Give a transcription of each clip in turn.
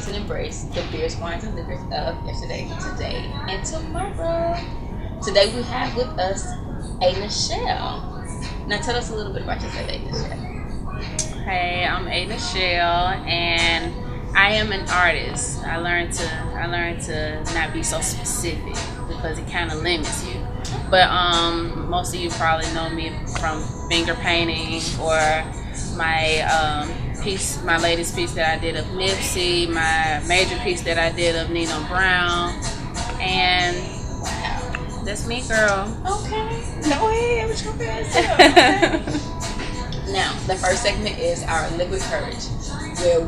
Embrace and embrace the beers, wines, and liquors of yesterday, today, and tomorrow. Today we have with us a Nichel. Now tell us a little bit about yourself, a Nichel. Hey, I'm Nichel, and I am an artist. I learned to not be so specific because it kind of limits you. But most of you probably know me from finger painting or my my latest piece that I did of Nipsey, my major piece that I did of Nino Brown, and that's me, girl. Okay. Go ahead. What you gonna say? Now, the first segment is our liquid courage, where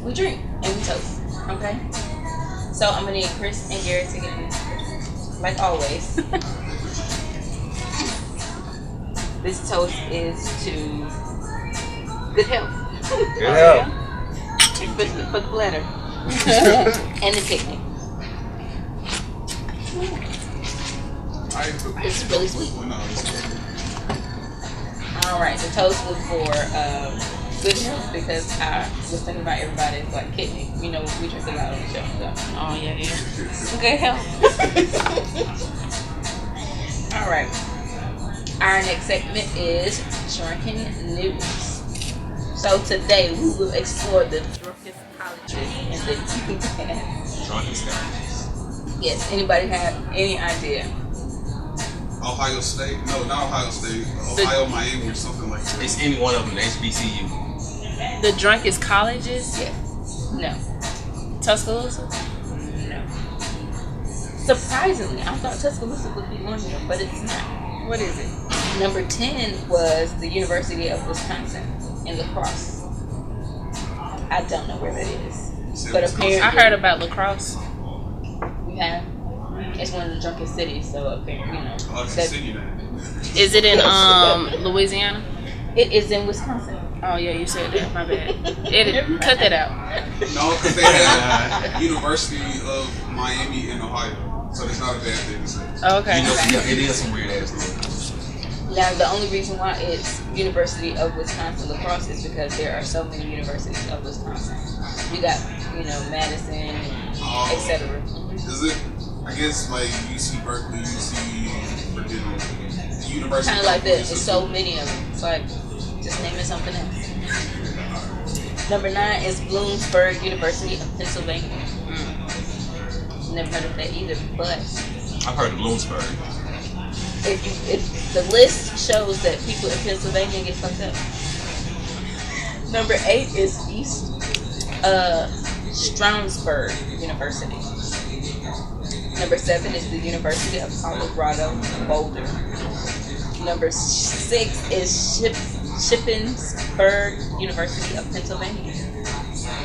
we drink and we toast. Okay. So I'm gonna need Chris and Garrett to get me, like always. This toast is to good health. Good health. For the bladder and the kidney. It's really sweet. Alright, the toast was for good health because I was thinking about everybody's like kidney. You know, we drink a lot on the show. So. Oh yeah. Good health. Alright. Our next segment is Drunken News. So today we will explore the drunkest colleges in the U.S. Drunkest colleges. Yes, anybody have any idea? Ohio State? No, not Ohio State. Ohio, Miami, or something like that. It's any one of them, the HBCU. The drunkest colleges? Yes. No. Tuscaloosa? No. Surprisingly, I thought Tuscaloosa would be one here, but it's not. What is it? Number 10 was the University of Wisconsin in La Crosse. I don't know where that is. But apparently, I heard about lacrosse. you have. It's one of the drunkest cities, so apparently, you know. Oh, it's a city now. Is it in Louisiana? It is in Wisconsin. Oh yeah, you said that. My bad. Cut that out. No, because they have University of Miami in Ohio. So it's not a bad thing to say. Okay. You know, yeah, it is some weird ass stuff. Now, the only reason why it's University of Wisconsin La Crosse is because there are so many universities of Wisconsin. You got, you know, Madison, etc. Is it? I guess like UC Berkeley, UC Virginia, the University. Kind of like that. There's so many of them. It's like, just name it something else. Number 9 is Bloomsburg University of Pennsylvania. Never heard of that either, but I've heard of Bloomsburg. if the list shows that people in Pennsylvania get fucked up. Number 8 is East Stroudsburg University. Number 7 is the University of Colorado Boulder. Number 6 is Shippensburg University of Pennsylvania.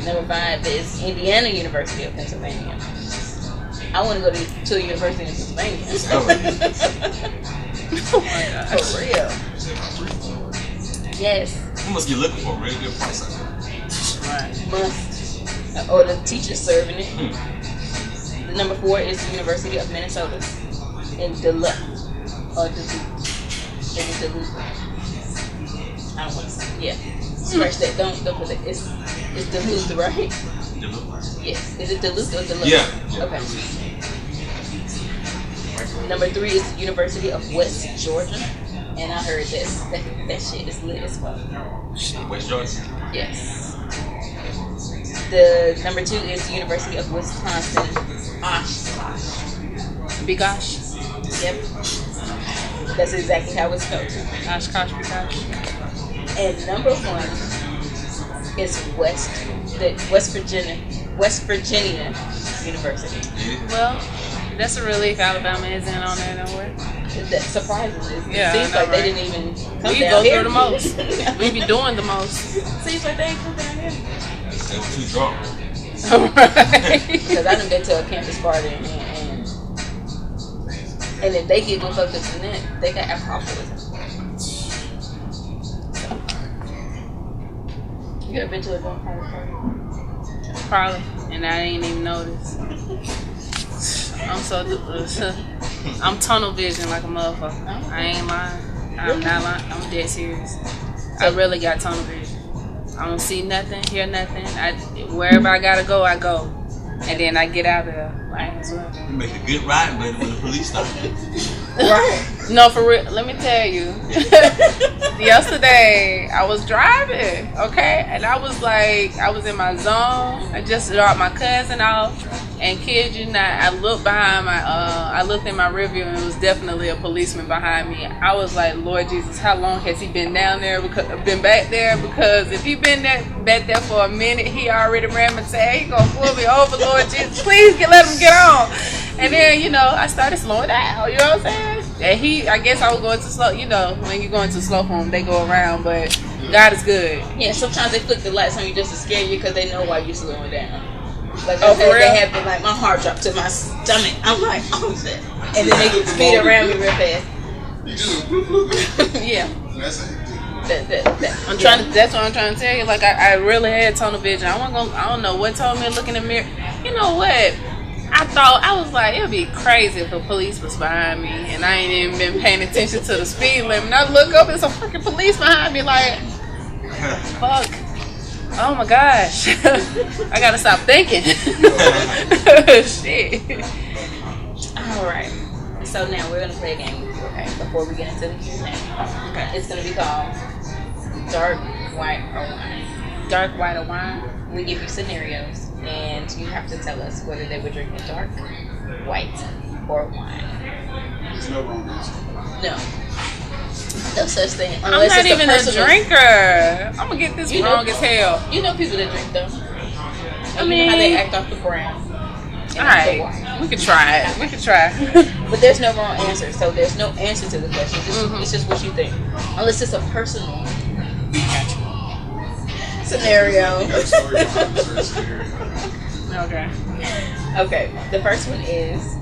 Number 5 is Indiana University of Pennsylvania. I want to go to a university in Pennsylvania. Oh my gosh. For real. Yes. You must get looking for a real good price out there. Right. Must. Or the teacher serving it. The number 4 is the University of Minnesota in Duluth. Or Duluth. Maybe Duluth. I don't want to say. Yeah. Scratch that. Don't put it. It's Duluth, right? Duluth. Yes. Is it Duluth or Duluth? Yeah. Okay. Number 3 is the University of West Georgia. And I heard that shit is lit as fuck. West Georgia. Yes. The number 2 is the University of Wisconsin, Oshkosh. Big gosh. Yep. That's exactly how it's spelled. Oshkosh, big gosh. And number 1 is West Virginia University. Well, that's a relief. Alabama isn't on there nowhere. That's surprisingly. Yeah, Seems I know, like they right? didn't even come We down go here. through the most. We be doing the most. Seems like they ain't come down here. They were too drunk. Because I done been to a campus party and if they get more fucked up than that, they got alcohol poisoning. You ever been to a drunk party? Probably, and I didn't even notice. I'm tunnel vision like a motherfucker. I ain't lying. I'm not lying. I'm dead serious. I really got tunnel vision. I don't see nothing, hear nothing. Wherever I gotta go, I go. And then I get out of there. Might as well. You make a good ride, but when the police stop you. Right. No, for real. Let me tell you. Yesterday, I was driving, okay? And I was in my zone. I just dropped my cousin off. And kid you not, I looked I looked in my rearview and it was definitely a policeman behind me. I was like, Lord Jesus, how long has he been down there? Been back there? Because if he been back there for a minute, he already ran and said, hey, he gonna pull me over, Lord Jesus, please let him get on. And then, I started slowing down, you know what I'm saying? And I guess I was going too slow. When you're going too slow for them, they go around, but God is good. Yeah, sometimes they flick the lights on you just to scare you because they know why you're slowing down. Like for real? They have been like, my heart dropped to my stomach. I'm like, oh shit. And then they get speed around me real fast. You just Yeah. that's it. That's what I'm trying to tell you. Like I really had tunnel vision. I don't know what told me to look in the mirror. You know what? I was like, it'd be crazy if a police was behind me and I ain't even been paying attention to the speed limit. And I look up and some fucking police behind me like, fuck. Oh my gosh. I gotta stop thinking. Shit. Alright. So now we're gonna play a game with you, okay? Before we get into the Q&A. Okay. It's gonna be called Dark, White, or Wine. Dark, white, or wine? We give you scenarios and you have to tell us whether they were drinking dark, white, or wine. There's no wrong answer. No. No such thing. I'm not even a drinker. I'm gonna get this wrong as hell. You know people that drink though. I mean, you know how they act off the brown. Alright, we could try it. But there's no wrong answer, so there's no answer to the question. It's just what you think, unless it's a personal scenario. Okay. Okay. The first one is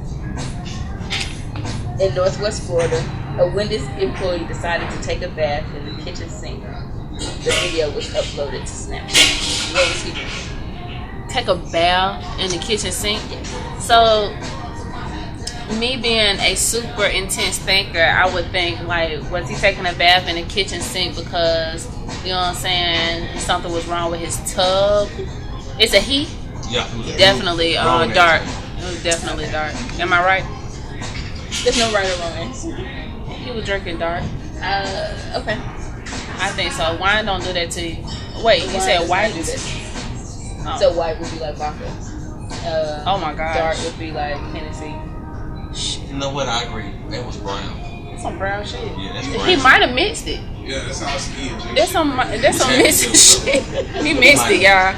in Northwest Florida. A Wendy's employee decided to take a bath in the kitchen sink. The video was uploaded to Snapchat. What was he doing? Take a bath in the kitchen sink. So, me being a super intense thinker, I would think like, was he taking a bath in the kitchen sink because, you know what I'm saying, something was wrong with his tub? It's a he? Yeah. Definitely dark. It was definitely dark. Am I right? There's no right or wrong answer. He was drinking dark. Okay. I think so. Wine don't do that to you. Wait, you said white? Do that. Oh. So white would be like vodka. Oh my god. Dark would be like Hennessy. You know what? I agree. That was brown. That's some brown shit. Yeah, that's brown. He might have mixed it. Yeah, that sounds E and J. That's some mixed shit. He mixed it, y'all.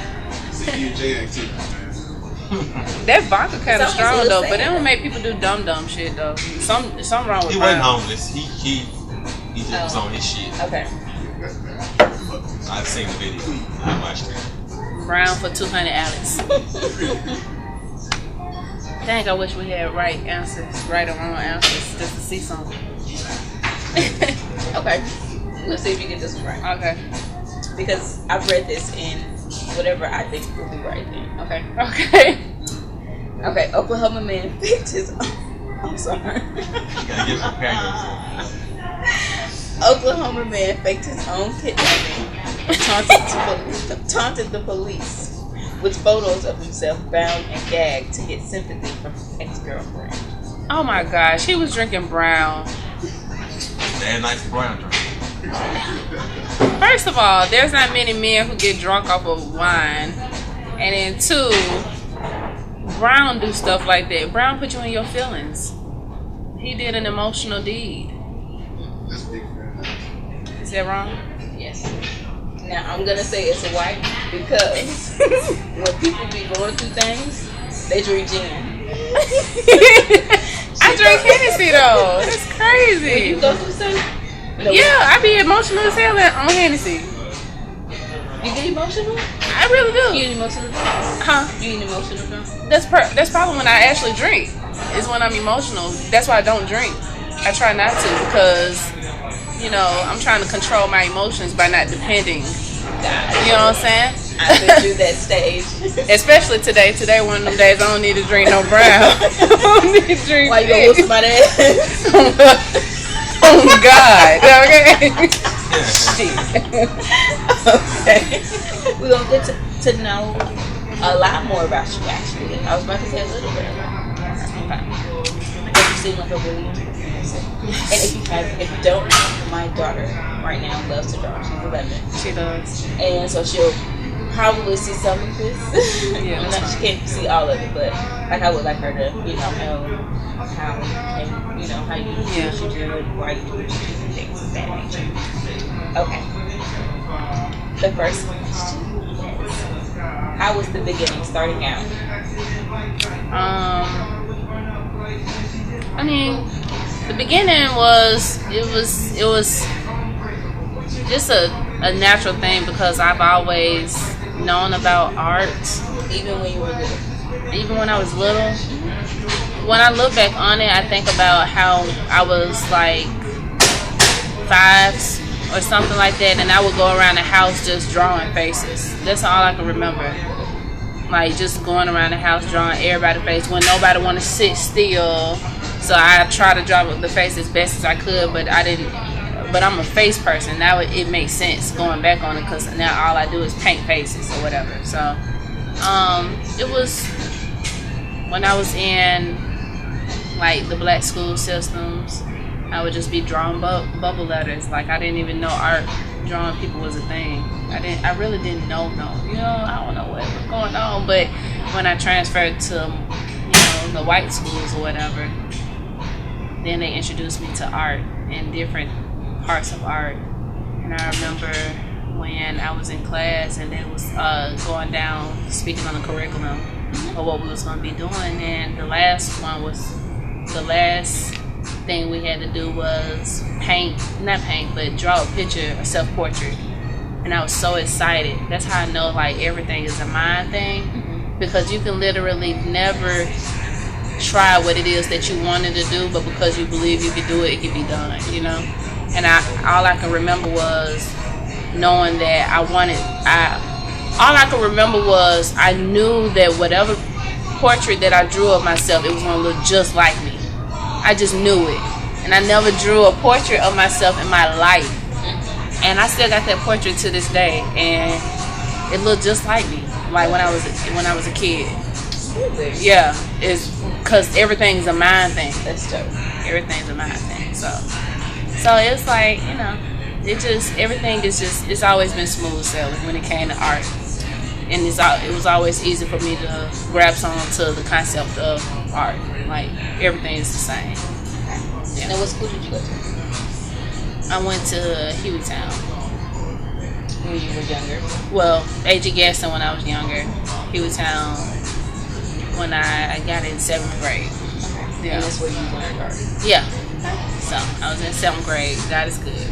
It's the E and J activity, man. That vodka kind of Sounds strong a little though, but it sad. don't make people do dumb shit though. Something wrong with He brown. wasn't homeless. He just was on his shit. Okay. I've seen the video. I watched it. Brown for 200 Alex. Dang, I wish we had right or wrong answers, just to see something. Okay. Let's see if you get this one right. Okay. Because I've read this and whatever I think will be right then. Okay. Okay. Okay. Oklahoma man faked his own. I'm sorry. You gotta get prepared. Oklahoma man faked his own kidnapping and taunted the police with photos of himself bound and gagged to get sympathy from his ex-girlfriend. Oh my gosh, he was drinking brown. That nice brown drink. First of all, there's not many men who get drunk off of wine. And then two, Brown do stuff like that. Brown put you in your feelings. He did an emotional deed. That's big fan. Is that wrong? Yes. Now I'm gonna say it's a white because when people be going through things, they drink gin. I drink Hennessy though. That's crazy. When you go through something, no, Yeah, I be emotional as hell on Hennessy. you get emotional. I really You do. get emotional. Huh? You get emotional. Drunk? That's probably when I actually drink. Is when I'm emotional. That's why I don't drink. I try not to because, I'm trying to control my emotions by not depending. You know what I'm saying? I've been through that stage. Especially today. Today one of them days I don't need to drink no brown. I don't need to drink Why you gonna whoop somebody ass? Oh God. Okay. Okay. We're gonna get to know a lot more about you. Actually, I was about to say a little bit. Okay. Because you seem like a really interesting person. And if you don't know, my daughter right now loves to draw. She's 11. She does. And so she'll probably see some of this. Yeah, No, she can't see all of it, but like I would like her to, know how and how you do what you do and why you do what you do and things of that nature. Okay. The first question is, how was the beginning starting out? I mean, the beginning was just a natural thing because I've always known about art. Even when you were little? Even when I was little. When I look back on it, I think about how I was like 5 or something like that, and I would go around the house just drawing faces. That's all I can remember. Like just going around the house drawing everybody's face when nobody want to sit still. So I tried to draw the face as best as I could, but I didn't. But I'm a face person. Now it makes sense going back on it because now all I do is paint faces or whatever. So it was when I was in like the black school systems, I would just be drawing bubble letters. Like I didn't even know art drawing people was a thing. I really didn't know. I don't know what was going on. But when I transferred to the white schools or whatever, then they introduced me to art and different parts of art. And I remember when I was in class and they was going down speaking on the curriculum of what we was going to be doing, and the last thing we had to do was draw a picture, a self-portrait. And I was so excited. That's how I know like everything is a mind thing, because you can literally never try what it is that you wanted to do, but because you believe you can do it, it can be done, And all I can remember was knowing that all I can remember was I knew that whatever portrait that I drew of myself, it was going to look just like me. I just knew it. And I never drew a portrait of myself in my life. And I still got that portrait to this day, and it looked just like me, like when I was a kid. Yeah, it's because everything's a mind thing. That's dope. Everything's a mind thing. So it's like it's always been smooth sailing when it came to art, and it was always easy for me to grab on to the concept of art. Like everything is the same. Yeah. Now, what school did you go to? I went to Hueytown. When you were younger? Well, A.G. Gaston when I was younger. Hueytown when I got in 7th grade. Okay. Yeah. And that's where you learned art? Yeah. So I was in 7th grade. God is good.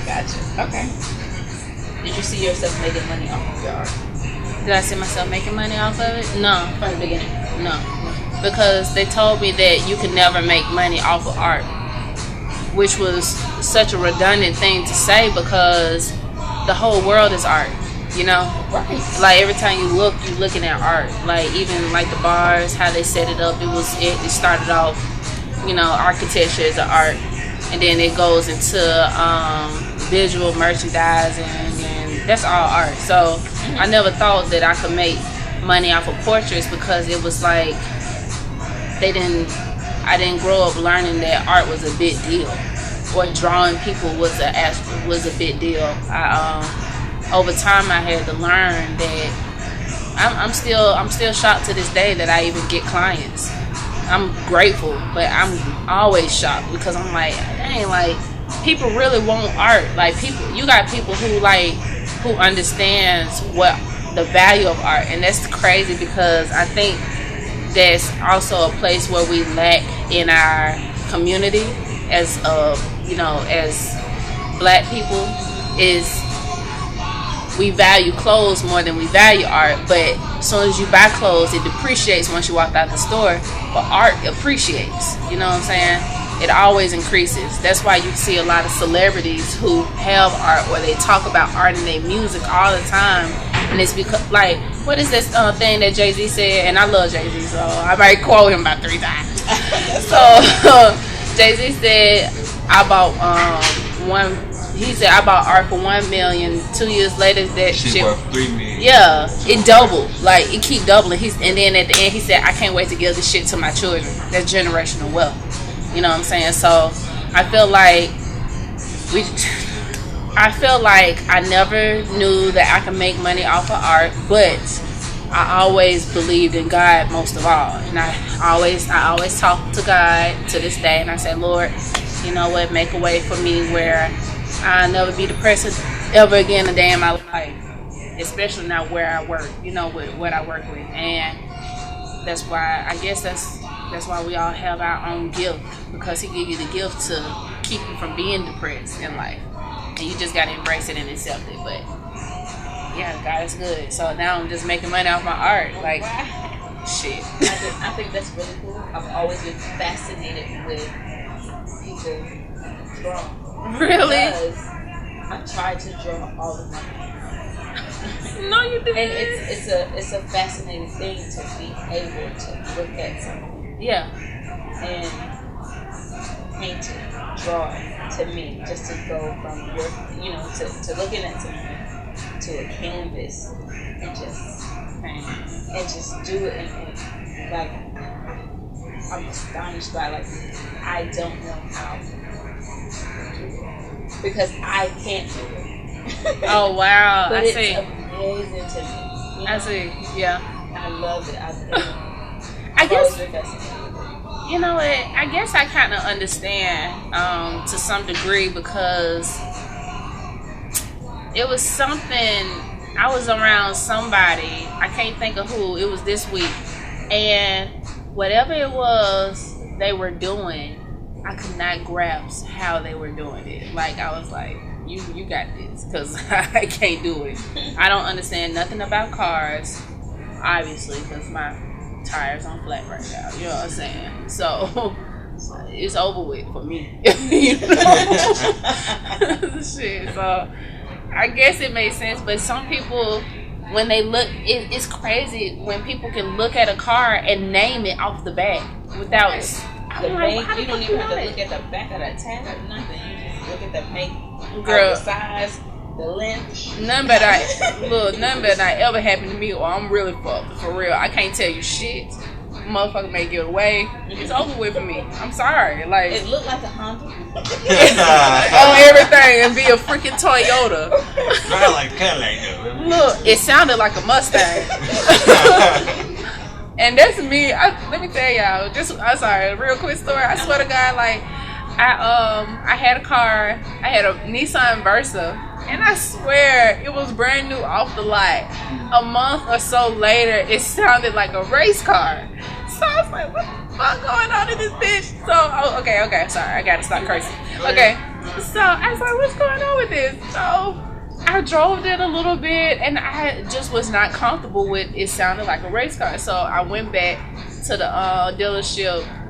Gotcha. Okay. Did you see yourself making money off of your art? Did I see myself making money off of it? No. From the beginning? No. Because they told me that you could never make money off of art, which was such a redundant thing to say because the whole world is art, Right. Like every time you look, you're looking at art. Like even like the bars, how they set it up, it started off, architecture is an art, and then it goes into visual merchandising, and that's all art. So I never thought that I could make money off of portraits because it was like I didn't grow up learning that art was a big deal, or drawing people was a big deal. Over time I had to learn that I'm still shocked to this day that I even get clients. I'm grateful, but I'm always shocked because I'm like, dang, like people really want art. Like you got people who understands what the value of art, and that's crazy because I think that's also a place where we lack in our community as as black people is we value clothes more than we value art. But as soon as you buy clothes, it depreciates once you walk out the store, but art appreciates, you know what I'm saying? It always increases. That's why you see a lot of celebrities who have art or they talk about art in their music all the time. And it's because, like, what is this thing that Jay-Z said? And I love Jay-Z, so I might quote him about 3 times. So Jay-Z said, I bought he said I bought art for $1 million. 2 years later, that shit worth $3 million. Yeah, it doubled. Like it keep doubling. And then at the end, he said, I can't wait to give this shit to my children. That's generational wealth. You know what I'm saying? So I feel like I never knew that I could make money off of art, but I always believed in God most of all. And I always talk to God to this day, and I say, Lord, you know what, make a way for me where I'll never be depressed ever again a day in my life, especially not where I work, you know, with what I work with. And that's why, I guess that's why we all have our own gift, because he give you the gift to keep you from being depressed in life. And you just got to embrace it and accept it. But yeah, God is good. So now I'm just making money off my art. Like, shit. I think that's really cool. I've always been fascinated with people drawing. Really? Because I tried to draw all of my life. No, you didn't. And it's a fascinating thing to be able to look at something. Yeah. And painting, drawing, to me, just to go from work, you know, to looking at something to a canvas and just paint and just do it and like I'm astonished by, like, I don't know how to do it because I can't do it. Oh wow! But I it's see. amazing to me. You know? I see. Yeah. I love it. I I've guess. always been fascinated. You know what? I guess I kind of understand to some degree, because it was something. I was around somebody. I can't think of who. It was this week, and whatever it was they were doing, I could not grasp how they were doing it. Like, I was like, you got this, because I can't do it. I don't understand nothing about cars, obviously, because my tires on flat right now. You know what I'm saying? So it's over with for me. You know? Shit. So I guess it makes sense, but some people, when they look, it's crazy when people can look at a car and name it off the back without. The make, you don't even have to look at the back of the tag or nothing. You just look at the make, the size, the length. None but that ever happened to me, or I'm really fucked, for real. I can't tell you shit. Motherfucker may get away. It's over with for me. I'm sorry. Like, it looked like a Honda. On everything, and be a freaking Toyota. I like Cadillac though. Look, it sounded like a Mustang. And that's me. Let me tell y'all. I'm sorry. A real quick story. I swear to God, like, I had a car. I had a Nissan Versa, and I swear it was brand new off the lot. A month or so later, it sounded like a race car. So I was like, what the fuck going on in this bitch? So, okay. Sorry, I gotta stop cursing. Okay. So I was like, what's going on with this? So I drove it a little bit, and I just was not comfortable with it. Sounded like a race car. So I went back to the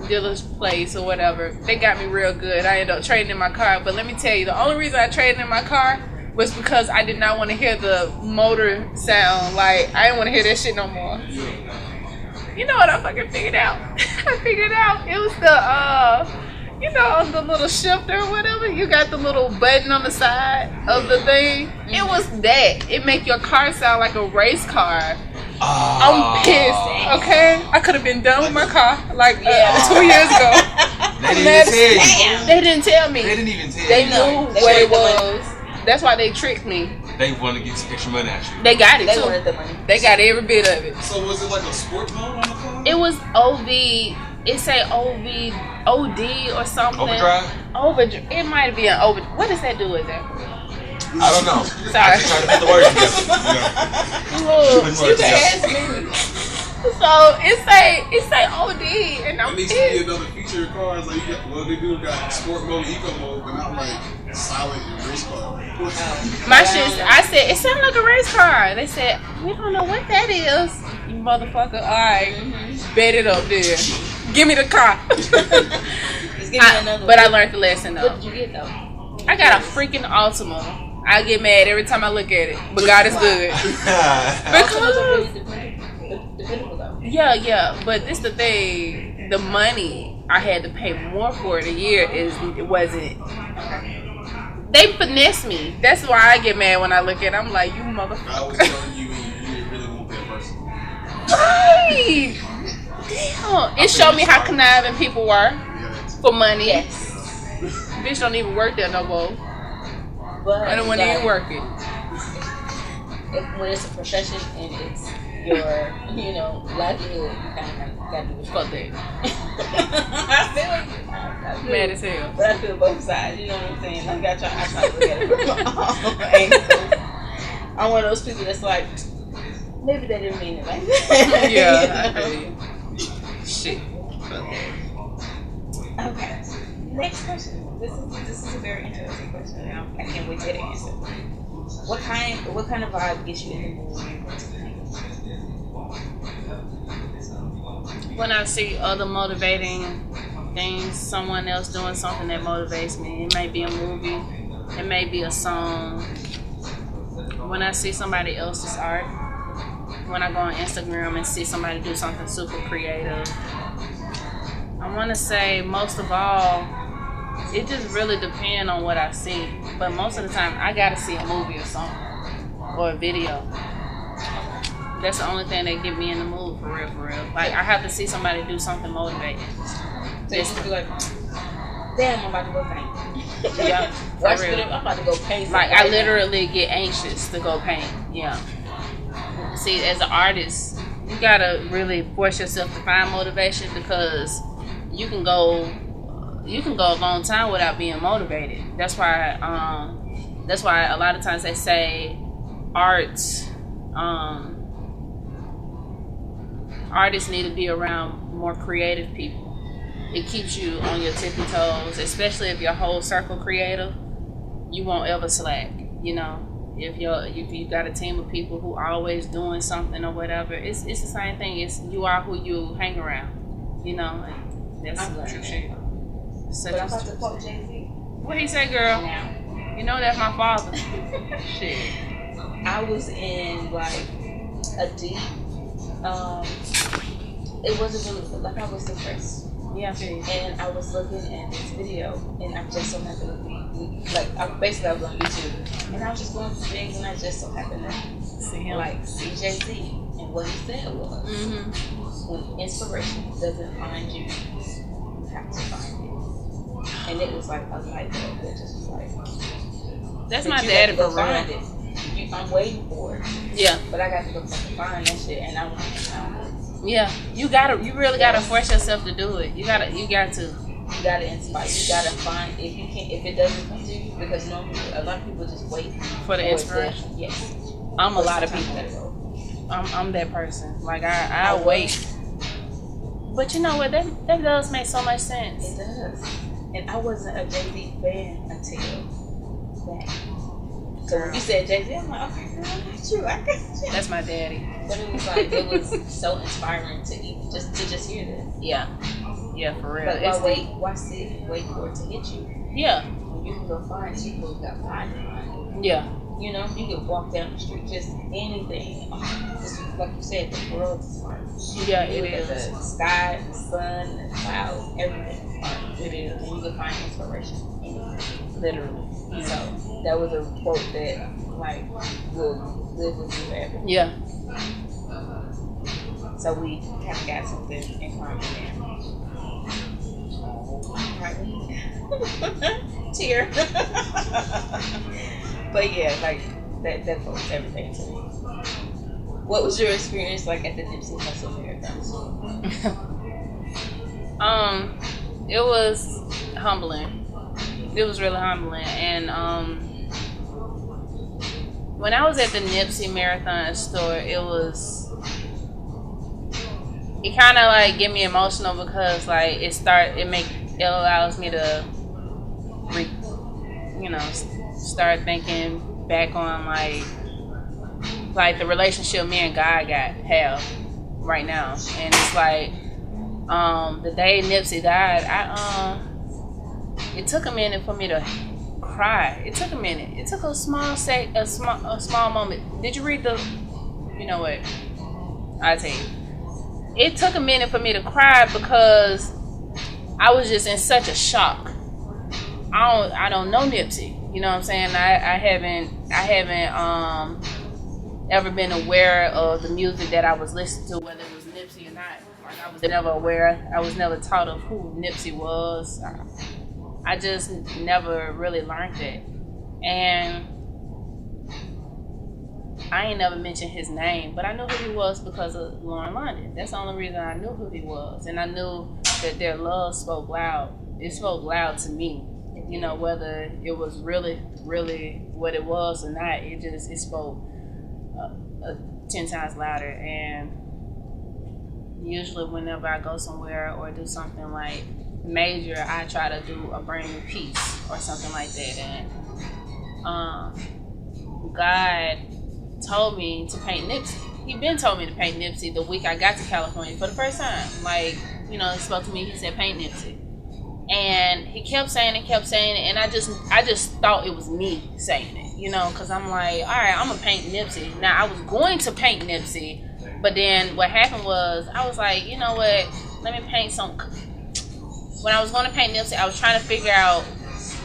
dealer's place or whatever. They got me real good. I ended up trading in my car. But let me tell you, the only reason I traded in my car was because I did not want to hear the motor sound. Like, I didn't want to hear that shit no more. You know what I fucking figured out? I figured out it was the the little shifter or whatever. You got the little button on the side of the thing. It was that. It make your car sound like a race car. I'm pissed. Okay, I could have been done with my car like 2 years ago. They didn't tell you. They didn't tell me. They didn't even tell you. They knew what it was. That's why they tricked me. They wanted to get some extra money out you. They got it They too. wanted the money. They got every bit of it. So was it like a sport mode on the car? It was OV. It say OD or something. Overdrive? It might be an over. What does that do with that? I don't know. Sorry. I just trying to put the words together. Look, you can ask me. So it say OD, and I'm It needs to be another feature in cars. Like, they do got sport mode, eco mode, but not like solid and race car. My shit, I said, it sounded like a race car. They said, we don't know what that is. You motherfucker, alright, bet it up there. Give me the car. Just give me another but one. I learned the lesson though. What did you get though? I got a freaking Altima. I get mad every time I look at it, but God is good. Because Dependable though. yeah, but this the thing. The money I had to pay more for it a year it wasn't They finesse me. That's why I get mad when I look at it. I'm like, you I was motherfucker. telling you, you didn't really want that person. Right. Damn. It showed me how conniving people were Yeah, for money. Yes. Bitch don't even work there no more. But I don't want to even work it. when it's a profession and it's your, livelihood, you kind of gotta do what you Fuck that. I feel you. I feel Mad you. as hell. But I feel both sides, you know what I'm saying? Like I try to look at it from all angles. I'm one of those people that's like, maybe they didn't mean it like that. Yeah, I feel you. Shit. Okay. Next question. This is a very interesting question, and I can't wait to get an answer. What kind of vibe gets you in the mood when you're going to hang? When I see other motivating things, someone else doing something that motivates me. It may be a movie, it may be a song. When I see somebody else's art, when I go on Instagram and see somebody do something super creative, I want to say most of all, it just really depends on what I see. But most of the time, I gotta see a movie or something or a video. That's the only thing that get me in the mood for real, for real. Like I have to see somebody do something motivating. So you just be like, damn, I'm about to go paint. Yeah, Watch for real. video, I'm about to go paint. Like I literally get anxious to go paint. Yeah. See, as an artist, you gotta really force yourself to find motivation because you can go a long time without being motivated. That's why a lot of times they say artists need to be around more creative people. It keeps you on your tippy toes, especially if your whole circle creative. You won't ever slack. If you got a team of people who are always doing something or whatever, it's the same thing. You are who you hang around. And that's I'm true learning. shit. Such But I'm a about to true. quote Jay-Z What he say, girl? now. You know that's my father. Shit. I was in like a deep, it wasn't really, like I was depressed. Yeah, I feel you. And I was looking at this video, and I just so happened to be, I was on YouTube, and I was just going through things, and I just so happened to See him. see Jay-Z, and what he said was, when inspiration doesn't find you, you have to find it. And it was like a light bulb that just was like, That's that my you daddy got to for go find real. it. I'm waiting for it, Yeah, but I got to go fucking find that shit, and I went and found it. yeah. You really gotta force yourself to do it. You got to. You gotta inspire. You gotta find if it doesn't come to you, because normally a lot of people just wait For the it inspiration. to- Yes. I'm a lot of Sometimes people. you gotta go. I'm that person. Like I wait. But you know what? That does make so much sense. It does. And I wasn't a Jay-Z fan until that. So when you said Jay-Z, I'm like, okay, girl, I got you. That's my daddy. But it was like, it was so inspiring to even just hear this. Yeah. Yeah, for real. But It's why sit, wait for it to hit you? Yeah. When you can go find it, you can go find it. Yeah. You can walk down the street, just anything. Just like you said, the world is art. Yeah, You it look at is. the sky, the sun, the clouds, everything. It is. And you can find inspiration anywhere. Literally. So that was a quote that will live with you forever. Yeah. So we kind of got something in common there. Right. Tear. But yeah, that quote's everything to me. What was your experience like at the Nipsey Hussel marathon? It was humbling. It was really humbling. And when I was at the Nipsey Marathon store, it kind of get me emotional because it allows me to start thinking back on like the relationship me and God have right now. And it's the day Nipsey died, it took a minute for me to cry. It took a minute. It took a small moment. Did you read you know what? I'll tell you. It took a minute for me to cry because I was just in such a shock. I don't know Nipsey. You know what I'm saying? I haven't ever been aware of the music that I was listening to, whether it was Nipsey or not. Like, I was never aware. I was never taught of who Nipsey was. I just never really learned it. And I ain't never mentioned his name, but I knew who he was because of Lauren London. That's the only reason I knew who he was. And I knew that their love spoke loud. It spoke loud to me. You know, whether it was really what it was or not, it spoke 10 times louder. And usually whenever I go somewhere or do something like major, I try to do a brand new piece or something like that. And God told me to paint Nipsey. He been told me to paint Nipsey the week I got to California for the first time. Like, you know, he spoke to me, he said paint Nipsey. And he kept saying it, and I just thought it was me saying it, you know, because I'm like, all right, I'm gonna paint Nipsey. Now, I was going to paint Nipsey, but then what happened was, I was like, you know what, let me paint some. When I was going to paint Nipsey, I was trying to figure out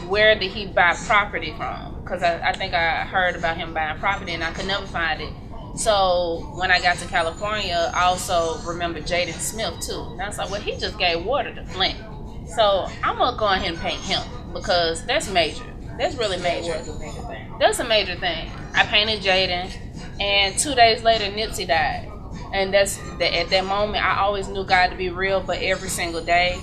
where did he buy property from, because I think I heard about him buying property, and I could never find it. So when I got to California, I also remember Jaden Smith too. And I was like, well, he just gave water to Flint. So I'm going to go ahead and paint him because that's major. That's really major. That's a major thing. I painted Jaden, and 2 days later, Nipsey died. And at that moment, I always knew God to be real, but every single day,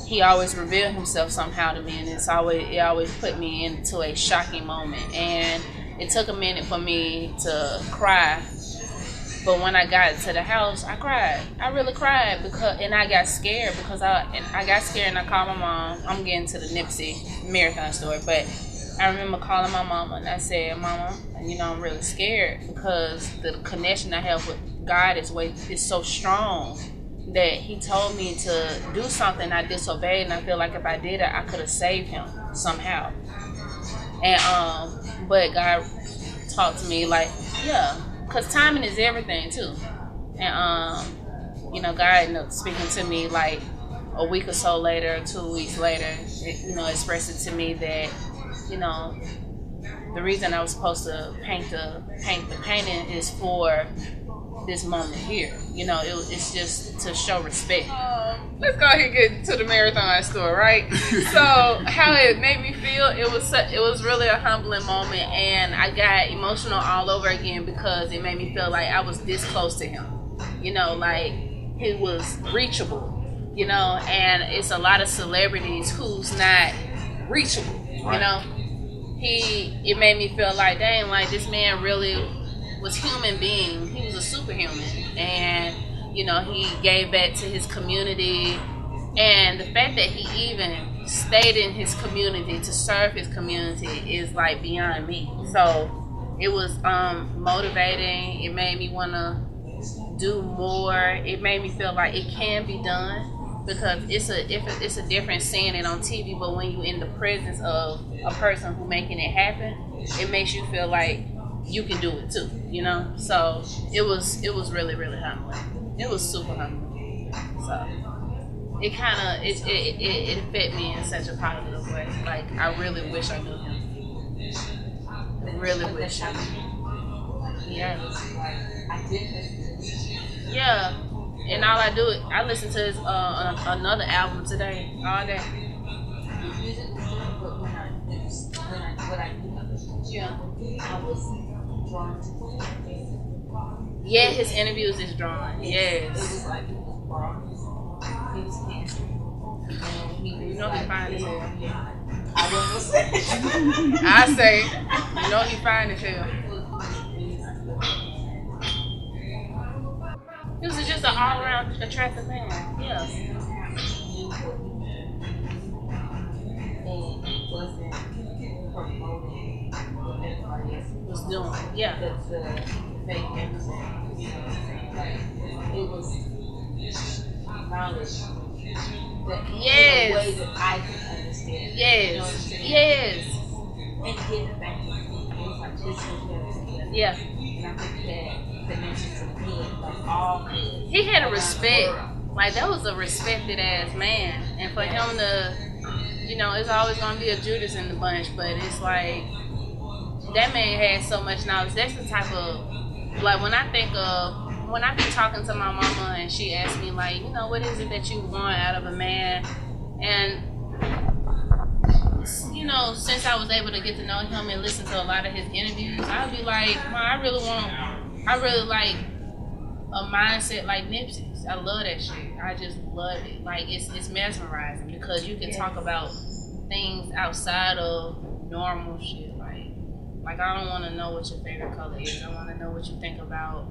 he always revealed himself somehow to me, and it always put me into a shocking moment. And it took a minute for me to cry. But when I got to the house, I cried. I really cried and I got scared because I got scared and I called my mom. I'm getting to the Nipsey marathon story, but I remember calling my mama and I said, Mama, you know, I'm really scared because the connection I have with God is so strong that he told me to do something I disobeyed, and I feel like if I did it, I could have saved him somehow. And but God talked to me like, yeah. Because timing is everything, too. And, you know, God ended up speaking to me, like, a week or so later, 2 weeks later, expressing to me that, you know, the reason I was supposed to paint the painting is for this moment here. You know, it's just to show respect. Let's go ahead and get to the marathon story, right? So how it made me feel, it was really a humbling moment, and I got emotional all over again because it made me feel like I was this close to him. You know, like he was reachable, you know, and it's a lot of celebrities who's not reachable, you know. It made me feel like, dang, like this man really was human being. He was a superhuman, and you know, he gave back to his community, and the fact that he even stayed in his community to serve his community is like beyond me. So it was motivating. It made me want to do more. It made me feel like it can be done, because it's a different seeing it on TV, but when you're in the presence of a person who making it happen, it makes you feel like you can do it too, you know. So it was really, really humbling. It was super humbling. So it kind of it affected me in such a positive way. Like I really wish I knew him. I really wish I knew. Yeah. Yeah. And all I do is I listen to his another album today all day. Yeah. Yeah, his interviews is drawn. Yes. You know he fine as hell. I say, you know he fine as hell. He was just an all-around attractive man. Yeah. Was doing, yeah. It was knowledge. Yes. In a way that I can understand. Yes. Yes. And get it back to me. It was like this. Yeah. And I think he had connections to the good, like all good. He had a respect. Like that was a respected ass man, and for him to you know, it's always gonna be a Judas in the bunch, but it's like that man had so much knowledge. That's the type of like when I be talking to my mama and she asks me like, you know, what is it that you want out of a man? And you know, since I was able to get to know him and listen to a lot of his interviews, I'd be like, man, I really like a mindset like Nipsey's. I love that shit. I just love it. Like it's mesmerizing because you can talk about things outside of normal shit. Like I don't want to know what your favorite color is. I want to know what you think about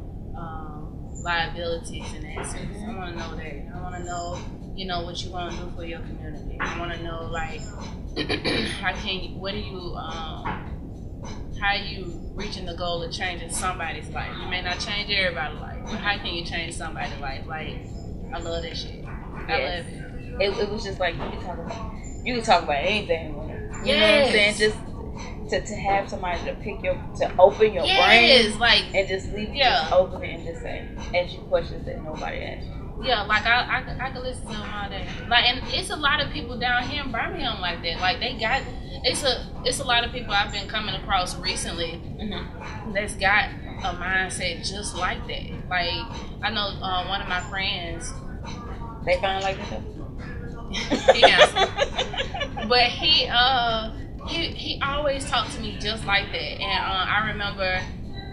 liabilities and assets. I want to know that. I want to know, you know, what you want to do for your community. I want to know like how you reaching the goal of changing somebody's life. You may not change everybody's life, but how can you change somebody's life? Like I love that shit. I love it. It was just like you can talk about anything with it. You know what I'm saying? Just to have somebody to open your brain, like, and just leave it just open and just say, ask you questions that nobody asks you. Yeah, like I could listen to them all day. Like, and it's a lot of people down here in Birmingham like that. Like it's a lot of people I've been coming across recently that's got a mindset just like that. Like I know one of my friends. They find like that. Yes, but he always talked to me just like that, and I remember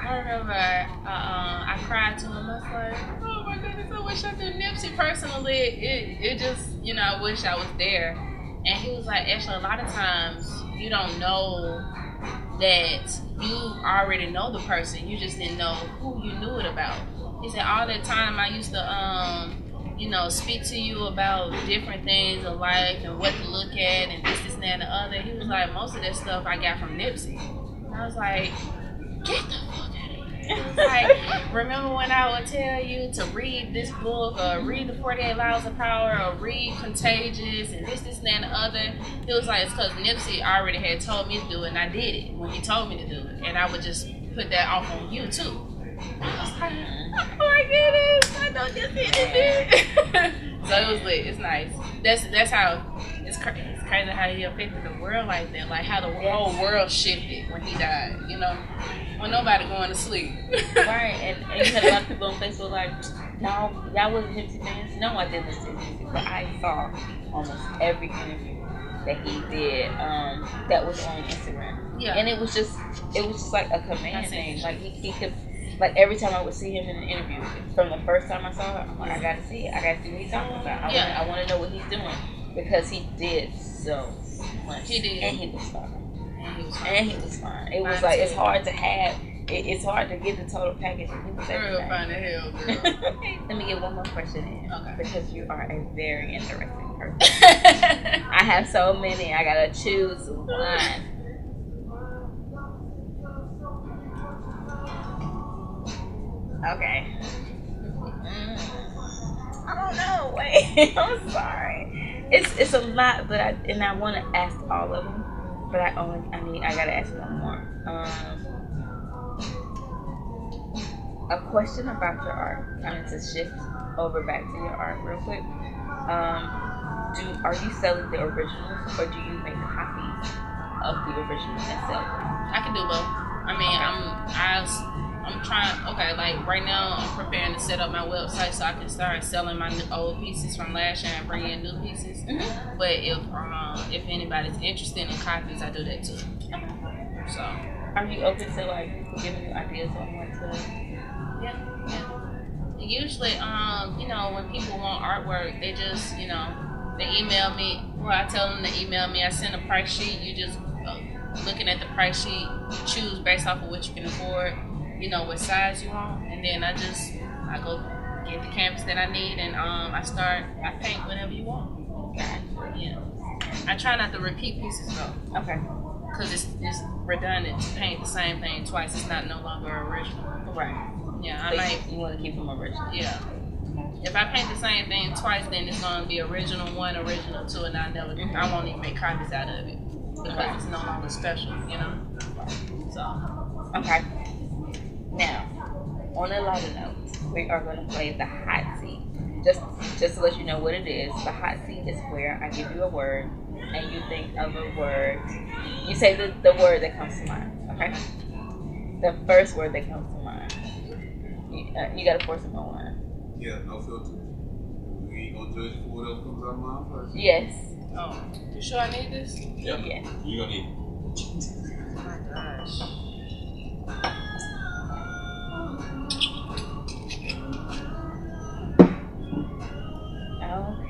I cried to him. I was like, oh my goodness, I wish I knew Nipsey personally. It just, you know, I wish I was there. And he was like, actually, a lot of times you don't know that you already know the person. You just didn't know who you knew it about. He said, all that time I used to you know, speak to you about different things of life and what to look at and this, and that, and the other. He was like, most of that stuff I got from Nipsey. And I was like, get the fuck out of here. He was like, remember when I would tell you to read this book or read the 48 Laws of Power or read Contagious and this, and that, and the other? He was like, it's because Nipsey already had told me to do it and I did it when he told me to do it. And I would just put that off on you too. I was like, oh my goodness, I don't just hit it. So it was lit. It's nice. That's how it's crazy. It's crazy how he affected the world like that. Like how the whole world shifted when he died. You know, when nobody going to sleep. Right, and you had a lot of people on Facebook like, no, y'all wasn't Nipsey fans. No, I didn't listen to Nipsey, but I saw almost every interview that he did that was on Instagram. Yeah, and it was just like a command thing. Like he could. Like every time I would see him in an interview, from the first time I saw him, I'm like, I gotta see it. I gotta see what he's talking about. I want to know what he's doing because he did so much. He did, and he was fine. It was like it's hard to have. It's hard to get the total package. And people say, girl, fine as hell, girl. Let me get one more question in, okay? Because you are a very interesting person. I have so many. I gotta choose one. Okay. I don't know. Wait. I'm sorry. It's a lot, but I want to ask all of them, but I gotta ask one more. A question about your art. Kind of to shift over back to your art real quick. Are you selling the originals or do you make copies of the originals and sell them? I can do both. I mean, I'm trying, okay, like right now I'm preparing to set up my website so I can start selling my old pieces from last year and bring in new pieces. But if anybody's interested in copies, I do that too. So, are you open to like giving you ideas on what to? Yeah. Usually, you know, when people want artwork, they just, you know, they email me, or I tell them to email me. I send a price sheet. You just looking at the price sheet, choose based off of what you can afford. You know what size you want, and then I go get the canvas that I need, and I paint whatever you want. Okay. Yeah. I try not to repeat pieces though. Okay. Because it's redundant to paint the same thing twice. It's not no longer original. Right. Yeah. So you want to keep them original. Yeah. If I paint the same thing twice, then it's gonna be original 1, original 2, and I won't even make copies out of it because it's no longer special. You know. So. Okay. Now, on a lighter note, we are going to play the hot seat. just to let you know what it is, the hot seat is where I give you a word and you think of a word. You say the word that comes to mind, okay? The first word that comes to mind. You gotta pour some more wine. Yeah, no filter. We ain't gonna judge for whatever comes out of my mouth first. Yes. Oh, you sure I need this? Yep. Yeah. You gonna need it. Oh my gosh. Okay.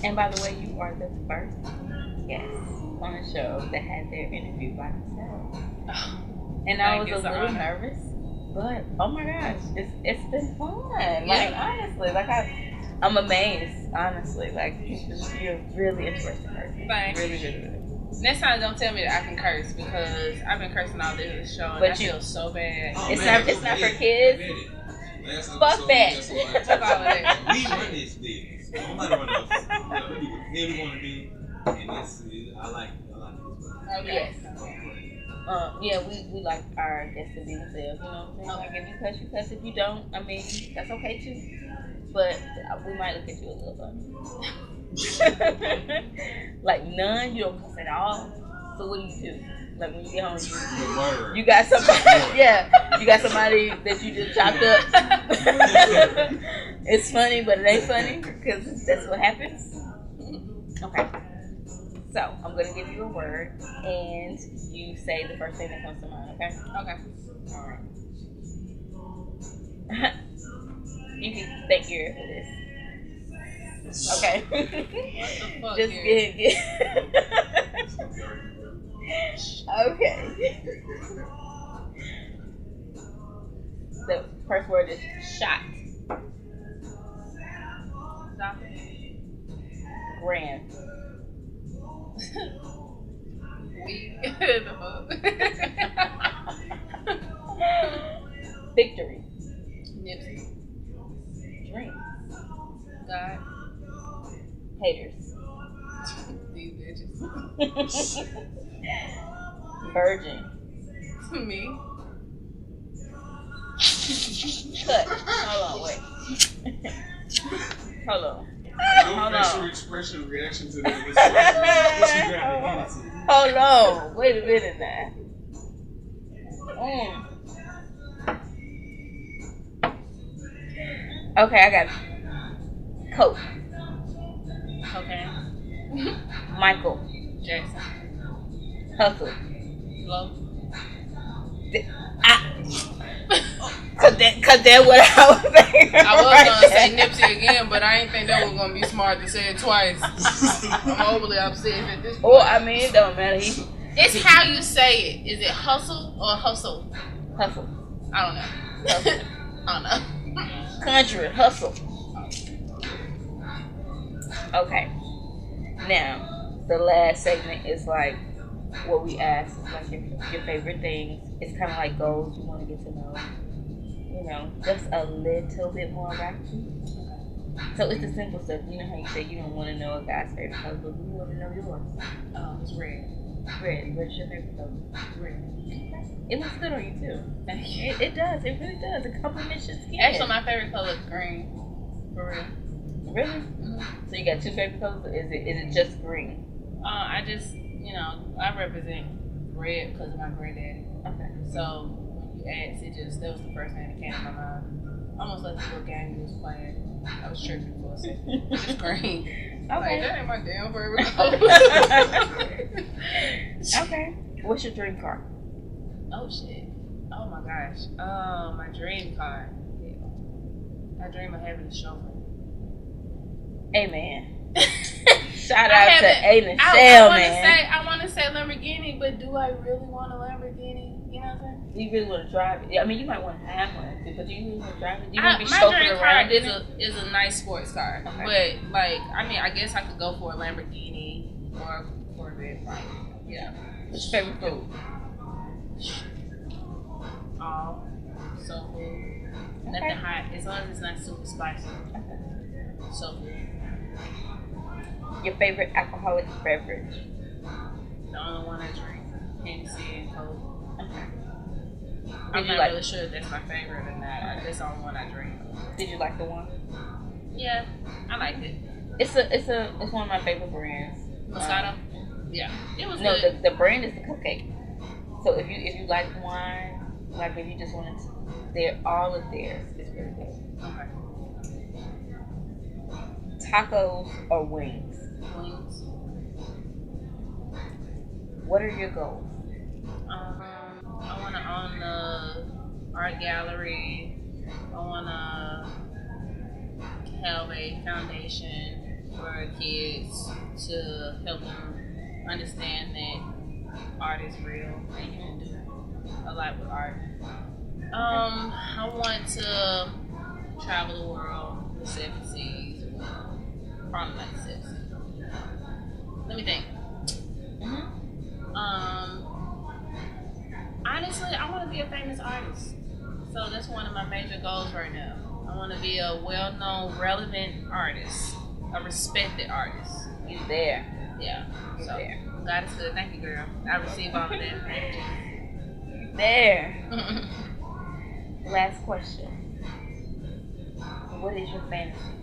And by the way, you are the first guest on the show that had their interview by themselves. And I was a little nervous, but oh my gosh, it's been fun. Like honestly, like I'm amazed. Honestly, like you're a really interesting person. Thanks. Really. Next time, don't tell me that I can curse because I've been cursing all day this show and I feel so bad. Oh, It's man, not for kids. Fuck that. Fuck all of that. We run this business. Nobody run us. We do what we want to do, and this is I like this. Okay. Yes. Yeah, we like our guests to be themselves. You know what I'm saying? Like if you cuss, you cuss. If you don't, I mean, that's okay too. But we might look at you a little funny. Like none, you don't cuss at all. So what do? Like when you get home, you got somebody. Yeah, you got somebody that you just chopped up. It's funny, but it ain't funny because that's what happens. Okay. So I'm gonna give you a word, and you say the first thing that comes to mind. Okay. Okay. All right. You can thank Gary for this. Okay. What the fuck, Just get. Okay. The first word is shot. Stop. Grand. The fuck? Victory. Nipsey. Drink. God. Haters. These bitches. Virgin. Me. Cut. Hold on, wait. Hold on. No facial expression reaction to that. Hold on. Wait a minute now. Okay, I got it. Coke. Okay. Michael. Jackson. Hustle. Low. Cause that what I was saying. I was gonna say Nipsey again, but I ain't think that was gonna be smart to say it twice. I'm overly upset at this point. Oh, I mean, it don't matter. It's how you say it. Is it hustle or hustle? Hustle. I don't know. Hustle. I don't know. Country. Hustle. Okay. Now, the last segment is like what we ask, is like your favorite things. It's kind of like goals you want to get to know. You know, just a little bit more about you. So it's the simple stuff. You know how you say you don't want to know a guy's favorite color, but we want to know yours. It's red. Red. What's your favorite color? Red. It looks good on you too. It does. It really does. It compliments your skin. Actually, my favorite color is green. For real. Really? Mm-hmm. So you got two favorite colors, or is it just green? I just, I represent red because of my granddaddy. Okay. So when you asked, that was the first thing that came to my mind. Almost like the little game you was playing. I was tripping for a second. Just green. Okay. Like, that ain't my damn favorite color. Okay. What's your dream car? Oh shit. Oh my gosh. My dream car. I dream of having a chauffeur. Amen. Shout out to Nichel, man. I want to say Lamborghini, but do I really want a Lamborghini? You know what I'm saying? Do you really want to drive it? I mean, you might want to have one, but do you really want to drive it? Do you want to be my chauffeured dream car around is a nice sports car. Okay. But, I guess I could go for a Lamborghini or a Corvette, probably. Yeah. What's your favorite food? So good. Nothing hot, as long as it's not super spicy. Okay. So good. Your favorite alcoholic beverage? The only one I drink, Hennessy and Coke. Okay. I'm you not like? really sure if that's my favorite or not. That's the only one I drink. Did you like the one? Yeah, I liked it. It's one of my favorite brands. Moscato. Yeah, it was No, good. the brand is the cupcake. So if you like wine, like if you just wanted to, they're all of theirs is really good. Okay. Tacos or wings? Wings. What are your goals? I want to own the art gallery. I want to have a foundation for kids to help them understand that art is real and you can do a lot with art. I want to travel the world, the seven seas. Probably not the seven seas. Let me think. Honestly, I want to be a famous artist. So that's one of my major goals right now. I want to be a well-known, relevant artist, a respected artist. You there? Yeah. You So there? God is good. Thank you, girl. I receive all of that. There. Last question. What is your fantasy?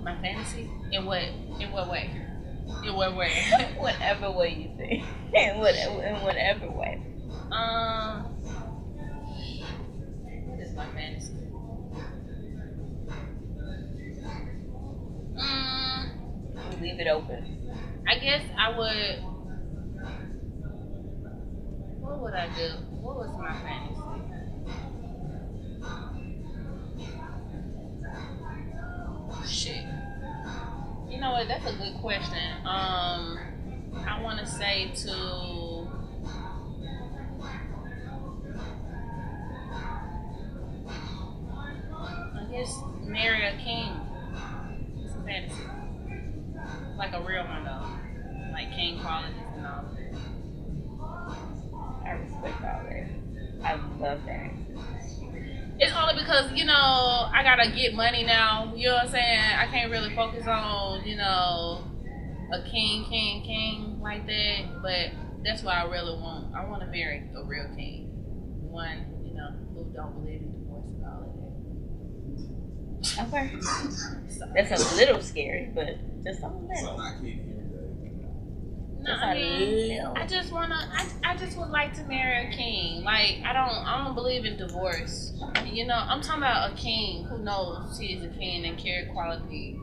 My fantasy? In what way? In what way? Whatever way you think. In whatever way. What is my fantasy? We leave it open. I guess I would. What would I do? What was my fantasy? Shit. You know what? That's a good question. I want to say to. I guess marry a king. It's a fantasy. Like a real one though. Like king qualities and all. I respect all that. I love that. It's only because, I gotta get money now. You know what I'm saying? I can't really focus on, a king like that. But that's what I really want. I want to marry a real king. One, who don't believe in divorce and all of that. Okay. That's a little scary, but just a little. So I can't hear No, Just I a mean, little. I just would like to marry a king. Like, I don't believe in divorce. I'm talking about a king who knows he is a king and carry quality.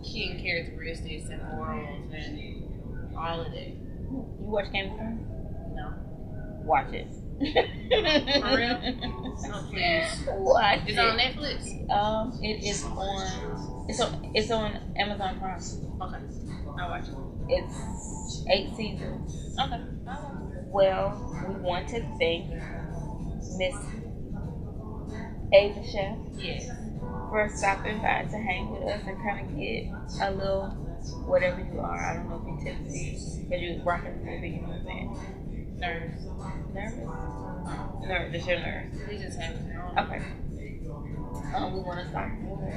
King characteristics and morals and all of that. You watch Game of Thrones? No. Watch it. For real? Oh, please. Watch It's it. on Netflix? It is it's on Amazon Prime. Okay. I'll watch it. It's 8 seasons. Okay. Well, we want to thank Miss Ava Chef Yes. for stopping by to hang with us and kind of get a little whatever you are. I don't know if you're tipsy because you was rocking the movie, you know what I'm saying? Nerves. Nervous? Nervous, just your nerves. We just have it. Okay. We want to start.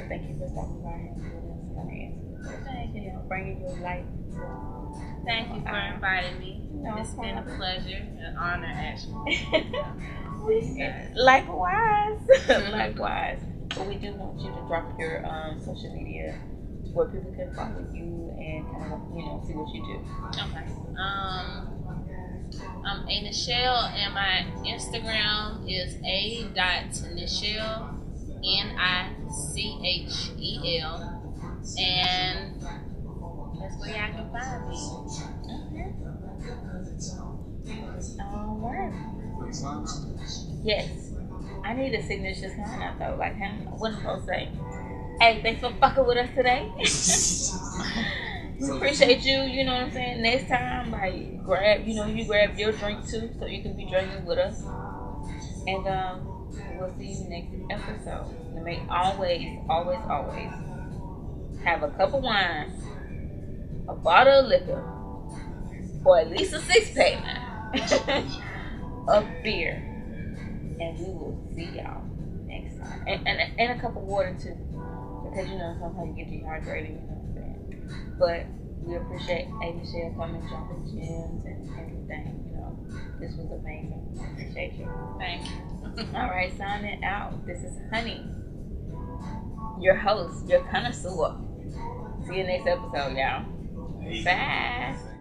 Thank you for stopping by and with us. Thank you. Bringing your light. Thank you for inviting me. No It's been a problem. pleasure, an honor, actually. Likewise. Likewise. But we do want you to drop your social media where people can follow you and kind of, see what you do. Okay. I'm a Nichel, and my Instagram is a.nichel, Nichel, and that's where y'all can find me. All right. Yes. I need a signature sign out though. Like, what am I supposed to say? Hey, thanks for fucking with us today. We appreciate you, you know what I'm saying? Next time, like, you grab your drink too, so you can be drinking with us. And we'll see you next episode. And may always have a cup of wine, a bottle of liquor, or at least a 6-pack now of beer. And we will see y'all next time. And a cup of water too. Because sometimes you get dehydrated, you know what I'm saying? But We appreciate A. Michelle coming, dropping gems and everything. You know, this was amazing. Appreciate you. Thank you. All right, signing out. This is Honey, your host, your connoisseur. See you next episode, y'all. Bye.